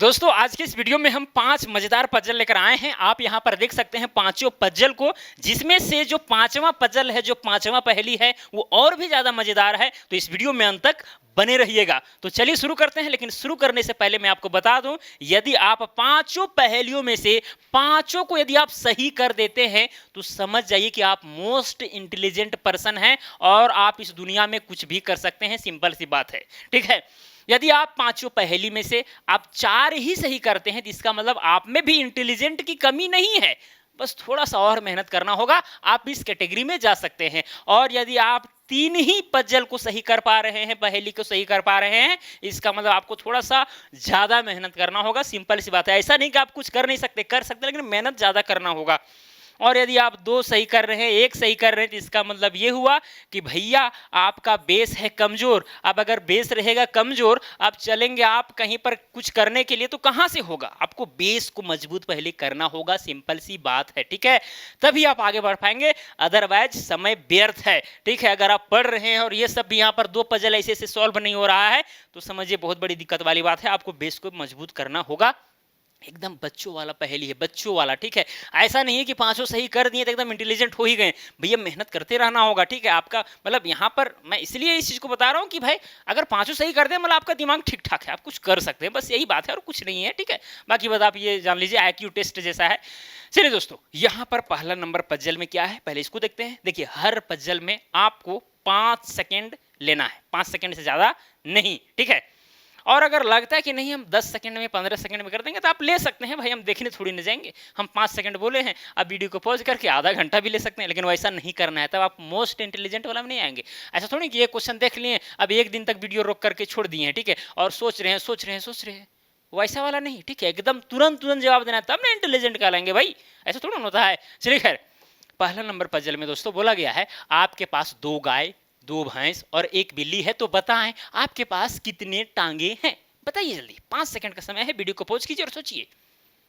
दोस्तों आज के इस वीडियो में हम 5 मजेदार पजल लेकर आए हैं। आप यहाँ पर देख सकते हैं पांचों पजल को, जिसमें से जो पांचवा पजल है, जो पांचवा पहेली है, वो और भी ज्यादा मजेदार है। तो इस वीडियो में अंत तक बने रहिएगा। तो चलिए शुरू करते हैं। लेकिन शुरू करने से पहले मैं आपको बता दूं, यदि आप पांचों पहेलियों में से पांचों को यदि आप सही कर देते हैं तो समझ जाइए कि आप मोस्ट इंटेलिजेंट पर्सन हैं और आप इस दुनिया में कुछ भी कर सकते हैं। सिंपल सी बात है, ठीक है। यदि आप पांचों पहेली में से आप 4 ही सही करते हैं तो इसका मतलब आप में भी इंटेलिजेंट की कमी नहीं है, बस थोड़ा सा और मेहनत करना होगा, आप इस कैटेगरी में जा सकते हैं। और यदि आप 3 ही पजल को सही कर पा रहे हैं, पहेली को सही कर पा रहे हैं, इसका मतलब आपको थोड़ा सा ज्यादा मेहनत करना होगा। सिंपल सी बात है। ऐसा नहीं कि आप कुछ कर नहीं सकते, कर सकते, लेकिन मेहनत ज्यादा करना होगा। और यदि आप 2 सही कर रहे हैं, 1 सही कर रहे हैं, तो इसका मतलब ये हुआ कि भैया आपका बेस है कमजोर। अब अगर बेस रहेगा कमजोर, आप चलेंगे आप कहीं पर कुछ करने के लिए तो कहां से होगा? आपको बेस को मजबूत पहले करना होगा। सिंपल सी बात है, ठीक है। तभी आप आगे बढ़ पाएंगे, अदरवाइज समय व्यर्थ है, ठीक है। अगर आप पढ़ रहे हैं और ये सब भी यहाँ पर 2 पजल ऐसे ऐसे सॉल्व नहीं हो रहा है तो समझिए बहुत बड़ी दिक्कत वाली बात है। आपको बेस को मजबूत करना होगा। एकदम बच्चों वाला पहेली है, बच्चों वाला, ठीक है। ऐसा नहीं है कि पांचों सही कर दिए तो एकदम इंटेलिजेंट हो ही गए। भैया मेहनत करते रहना होगा, ठीक है। आपका मतलब यहाँ पर मैं इसलिए इस चीज को बता रहा हूँ कि भाई अगर पांचों सही कर दे मतलब आपका दिमाग ठीक ठाक है, आप कुछ कर सकते हैं, बस यही बात है और कुछ नहीं है, ठीक है। बाकी बात आप ये जान लीजिए IQ टेस्ट जैसा है। चलिए दोस्तों, यहाँ पर पहला नंबर पजल में क्या है पहले इसको देखते हैं। देखिए, हर पजल में आपको 5 सेकेंड लेना है, 5 सेकेंड से ज्यादा नहीं, ठीक है। और अगर लगता है कि नहीं हम 10 सेकंड में 15 सेकंड में कर देंगे तो आप ले सकते हैं, भाई हम देखने थोड़ी न जाएंगे। हम 5 सेकंड बोले हैं, अब वीडियो को पॉज करके आधा घंटा भी ले सकते हैं, लेकिन वैसा नहीं करना है, तब आप मोस्ट इंटेलिजेंट वाला में नहीं आएंगे। ऐसा थोड़ी कि ये क्वेश्चन देख लिए, अब एक दिन तक वीडियो रोक करके छोड़ दिए हैं, ठीक है, और सोच रहे हैं, वैसा वाला नहीं, ठीक है। एकदम तुरंत तुरंत जवाब देना है, तब ना इंटेलिजेंट कहलाएंगे भाई, ऐसा थोड़ा होता है। चलिए खैर, पहला नंबर पजल में दोस्तों बोला गया है आपके पास 2 गाय, 2 भैंस और 1 बिल्ली है, तो बताएं आपके पास कितने टांगे हैं? बताइए जल्दी, 5 सेकंड का समय है, वीडियो को पॉज कीजिए और सोचिए।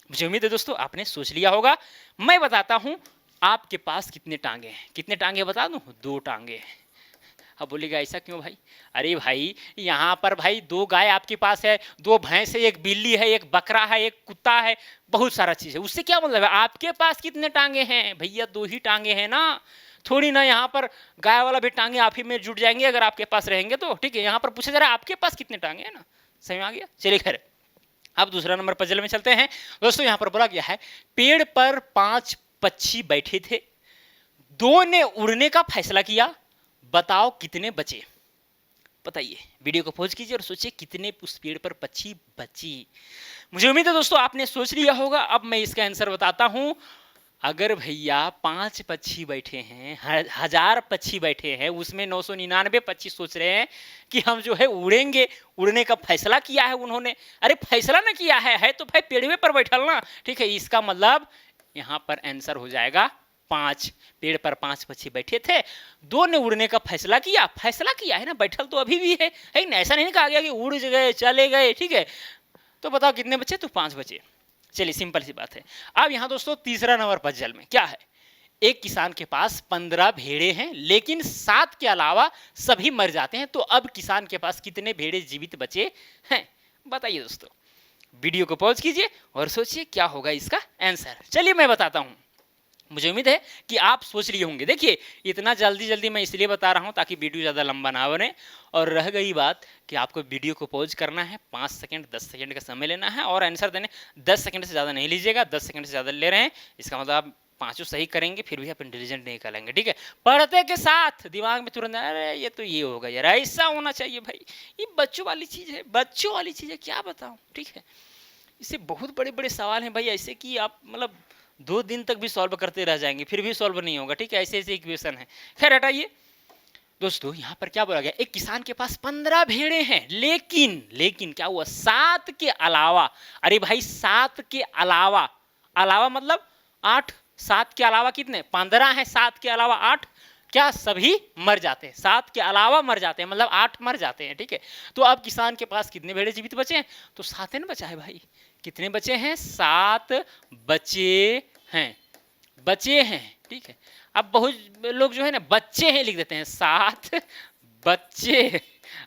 मुझे उम्मीद है दोस्तों आपने सोच लिया होगा। मैं बताता हूं आपके पास कितने टांगे हैं। कितने टांगे बता दूं? 2 टांगे हैं। अब बोलेगा ऐसा क्यों भाई? अरे भाई यहाँ पर भाई 2 गाय आपके पास है, 2 भैंस है, 1 बिल्ली है, 1 बकरा है, 1 कुत्ता है, बहुत सारा चीज है। उससे क्या मतलब है? आपके पास कितने टांगे हैं? भैया 2 ही टांगे हैं ना, थोड़ी ना यहाँ पर गाय वाला भी टांगे आप ही में जुट जाएंगे अगर आपके पास रहेंगे तो, ठीक है। यहाँ पर पूछा जा रहा है आपके पास कितने टांगे हैं ना, समझ में आ गया। चलिए खैर, अब दूसरा नंबर पजल में चलते हैं। दोस्तों यहाँ पर बोला गया है पेड़ पर 5 पक्षी बैठे थे, 2 ने उड़ने का फैसला किया, बताओ कितने बचे? बताइए, वीडियो को पॉज कीजिए और सोचिए कितने उस पेड़ पर पक्षी बची। मुझे उम्मीद है दोस्तों आपने सोच लिया होगा। अब मैं इसका आंसर बताता हूं। अगर भैया 5 पक्षी बैठे हैं, 1000 पक्षी बैठे हैं, उसमें 999 पक्षी सोच रहे हैं कि हम जो है उड़ेंगे, उड़ने का फैसला किया है उन्होंने। अरे फैसला ना किया है तो भाई पेड़ पर बैठल ना, ठीक है। इसका मतलब यहाँ पर आंसर हो जाएगा 5। पेड़ पर 5 पक्षी बैठे थे, 2 ने उड़ने का फैसला किया। फैसला किया है ना, बैठल तो अभी भी है, ऐसा नहीं कहा गया कि उड़ गए चले गए, ठीक है। तो बताओ कितने बचे? तो 5 बचे। चलिए सिंपल सी बात है। अब यहाँ दोस्तों तीसरा नंबर पजल में क्या है? एक किसान के पास 15 भेड़े हैं, लेकिन 7 के अलावा सभी मर जाते हैं, तो अब किसान के पास कितने भेड़े जीवित बचे हैं? बताइए दोस्तों, वीडियो को पॉज कीजिए और सोचिए क्या होगा इसका आंसर। चलिए मैं बताता हूं। मुझे उम्मीद है कि आप सोच लिए होंगे। देखिए, इतना जल्दी जल्दी मैं इसलिए बता रहा हूं ताकि वीडियो ज़्यादा लंबा ना बने। और रह गई बात कि आपको वीडियो को पॉज करना है, 5 सेकंड 10 सेकंड का समय लेना है और आंसर देने 10 सेकंड से ज़्यादा नहीं लीजिएगा। 10 सेकंड से ज़्यादा ले रहे हैं, इसका मतलब आप 5 सही करेंगे फिर भी आप इंटेलिजेंट नहीं करेंगे, ठीक है। पढ़ते के साथ दिमाग में तुरंत अरे ये तो ये होगा यार, ऐसा होना चाहिए भाई, ये बच्चों वाली चीज़ है, बच्चों वाली चीज़ है, क्या बताऊँ, ठीक है। इससे बहुत बड़े बड़े सवाल हैं भाई, ऐसे कि आप मतलब 2 दिन तक भी सॉल्व करते रह जाएंगे फिर भी सॉल्व नहीं होगा, ठीक है। ऐसे ऐसे इक्वेशन है। खैर हटाइए दोस्तों, यहाँ पर क्या बोला गया? एक किसान के पास 15 भेड़े हैं, लेकिन क्या हुआ? 7 के अलावा, अरे भाई 7 के अलावा, अलावा मतलब 8, 7 के अलावा कितने? 15 है, 7 के अलावा 8, क्या सभी मर जाते हैं? 7 के अलावा मर जाते हैं, मतलब 8 मर जाते हैं, ठीक है। तो अब किसान के पास कितने भेड़े जीवित बचे हैं? तो 7 ना बचा है भाई। कितने बचे हैं? 7 बचे हैं, ठीक है। अब बहुत लोग जो है ना बच्चे हैं लिख देते हैं, 7 बच्चे।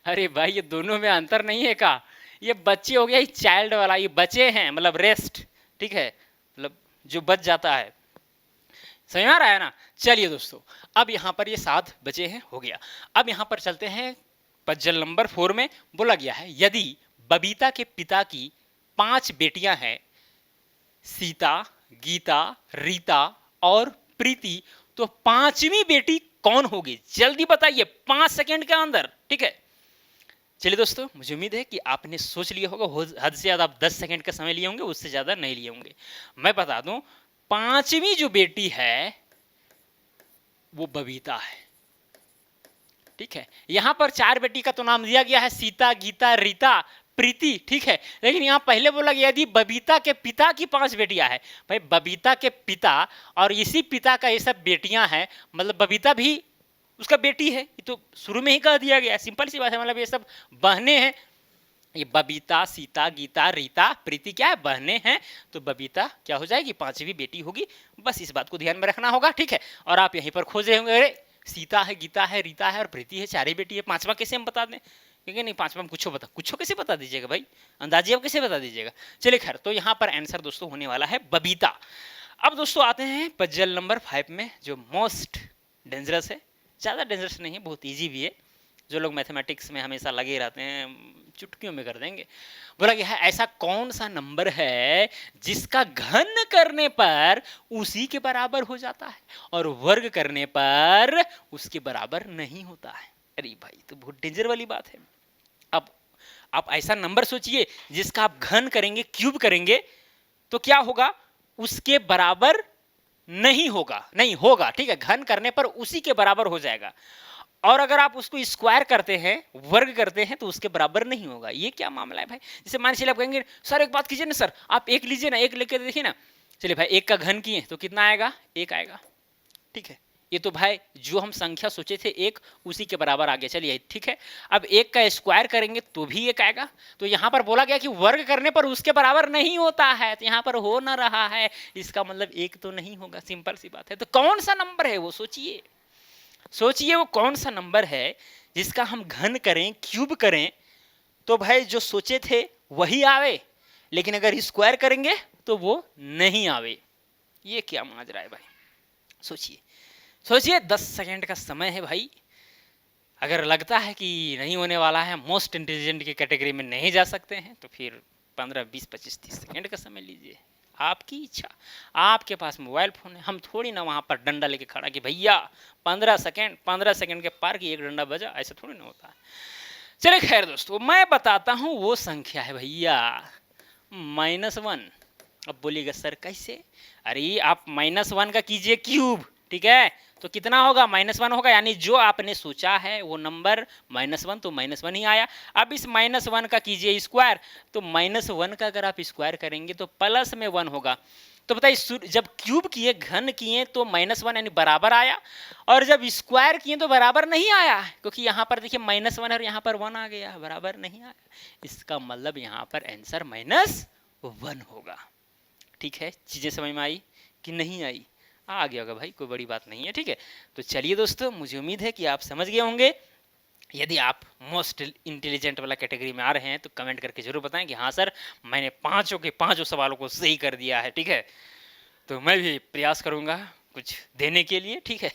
अरे भाई ये दोनों में अंतर नहीं है का? ये बच्चे हो गया, ये चाइल्ड वाला, ये बचे हैं मतलब रेस्ट, ठीक है, मतलब जो बच जाता है। समझ में आ रहा है ना? चलिए दोस्तों, अब यहाँ पर ये 7 बचे हैं, हो गया। अब यहाँ पर चलते हैं पजल नंबर 4 में। बोला गया है यदि बबीता के पिता की 5 बेटियां हैं, सीता, गीता, रीता और प्रीति, तो 5वीं बेटी कौन होगी? जल्दी बताइए 5 सेकंड के अंदर, ठीक है। चलिए दोस्तों, मुझे उम्मीद है कि आपने सोच लिया होगा, हद से ज़्यादा आप 10 सेकंड का समय लिए होंगे, उससे ज़्यादा नहीं लिए होंगे। मैं बता दूं, 5वीं जो बेटी है वो बबीता है, ठीक है। यहां पर 4 बेटी का तो नाम दिया गया है, सीता, गीता, रीता, प्रीति, ठीक है। लेकिन यहां पहले बोला गया यदि बबीता के पिता की 5 बेटियां हैं। भाई बबीता के पिता और इसी पिता का ये सब बेटियां हैं, मतलब बबीता भी उसका बेटी है, ये तो शुरू में ही कह दिया गया, सिंपल सी बात है। मतलब ये सब बहनें हैं, ये बबीता, सीता, गीता, रीता, प्रीति क्या है? बहनें हैं। तो बबीता क्या हो जाएगी? 5वीं बेटी होगी। बस इस बात को ध्यान में रखना होगा, ठीक है। और आप यहीं पर खोज रहे होंगे, अरे सीता है, गीता है, रीता है और प्रीति है, 4 ही बेटी है, 5वां कैसे हम बता दें? क्योंकि नहीं, 5वां हम कुछ कैसे बता दीजिएगा भाई, अंदाजे आप कैसे बता दीजिएगा। चलिए खैर, तो यहाँ पर आंसर दोस्तों होने वाला है बबीता। अब दोस्तों आते हैं पजल नंबर 5 में, जो मोस्ट डेंजरस है। ज़्यादा डेंजरस नहीं है, बहुत ईजी भी है। जो लोग मैथमेटिक्स में हमेशा लगे रहते हैं चुटकियों में कर देंगे। बोला गया है ऐसा कौन सा नंबर है जिसका घन करने पर उसी के बराबर हो जाता है और वर्ग करने पर उसके बराबर नहीं होता है? अरे भाई, तो बहुत डेंजर वाली बात है। अब आप ऐसा नंबर सोचिए जिसका आप घन करेंगे, क्यूब करेंगे, तो क्या होगा? उसके बराबर नहीं होगा, नहीं होगा, ठीक है। घन करने पर उसी के बराबर हो जाएगा। और अगर आप उसको स्क्वायर करते हैं, वर्ग करते हैं, तो उसके बराबर नहीं होगा। ये क्या मामला है भाई? जैसे मान चलिए आप कहेंगे सर एक बात कीजिए ना सर, आप 1 लीजिए ना, 1 लेके देखिए ना। चलिए भाई, 1 का घन किए तो कितना आएगा? 1 आएगा, ठीक है। ये तो भाई जो हम संख्या सोचे थे 1, उसी के बराबर आ गया। चलिए ठीक है। अब 1 का स्क्वायर करेंगे तो भी 1 आएगा। तो यहाँ पर बोला गया कि वर्ग करने पर उसके बराबर नहीं होता है, तो यहाँ पर हो ना रहा है, इसका मतलब 1 तो नहीं होगा। सिंपल सी बात है। तो कौन सा नंबर है वो सोचिए, सोचिए वो कौन सा नंबर है जिसका हम घन करें, क्यूब करें, तो भाई जो सोचे थे वही आवे, लेकिन अगर स्क्वायर करेंगे तो वो नहीं आवे। ये क्या माजरा है भाई? सोचिए सोचिए, 10 सेकंड का समय है भाई। अगर लगता है कि नहीं होने वाला है, मोस्ट इंटेलिजेंट की कैटेगरी में नहीं जा सकते हैं, तो फिर 15, 20, 25, 30 सेकंड का समय लीजिए, आपकी इच्छा। आपके पास मोबाइल फोन है, हम थोड़ी ना वहाँ पर डंडा लेके खड़ा कि भैया 15 सेकंड के पार की 1 डंडा बजा, ऐसा थोड़ी ना होता है। चलिए खैर दोस्तों, मैं बताता हूँ वो संख्या है भैया -1। अब बोलिएगा सर कैसे? अरे आप -1 का कीजिए क्यूब, ठीक है, तो कितना होगा? -1 होगा। यानी जो आपने सोचा है वो नंबर -1, तो -1 ही आया। अब इस -1 का कीजिए स्क्वायर, तो -1 का अगर आप स्क्वायर करेंगे तो प्लस में 1 होगा। तो बताइए, जब क्यूब किए, घन किए, तो -1 यानी बराबर आया, और जब स्क्वायर किए तो बराबर नहीं आया, क्योंकि यहाँ पर देखिए -1 और यहाँ पर 1 आ गया, बराबर नहीं आया। इसका मतलब यहाँ पर आंसर -1 होगा। ठीक है, चीज़ें समझ में आई कि नहीं आई? आ गया होगा भाई, कोई बड़ी बात नहीं है, ठीक है। तो चलिए दोस्तों, मुझे उम्मीद है कि आप समझ गए होंगे। यदि आप मोस्ट इंटेलिजेंट वाला कैटेगरी में आ रहे हैं तो कमेंट करके जरूर बताएं कि हाँ सर, मैंने 5 के 5 सवालों को सही कर दिया है, ठीक है। तो मैं भी प्रयास करूँगा कुछ देने के लिए, ठीक है।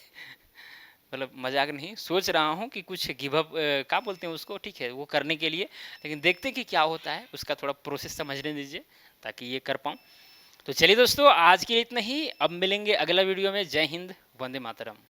मतलब मजाक नहीं, सोच रहा हूँ कि कुछ गिव अप क्या बोलते हैं उसको, ठीक है, वो करने के लिए। लेकिन देखते कि क्या होता है, उसका थोड़ा प्रोसेस समझने दीजिए ताकि ये कर पाऊँ। तो चलिए दोस्तों, आज के लिए इतना ही। अब मिलेंगे अगला वीडियो में। जय हिंद, वंदे मातरम।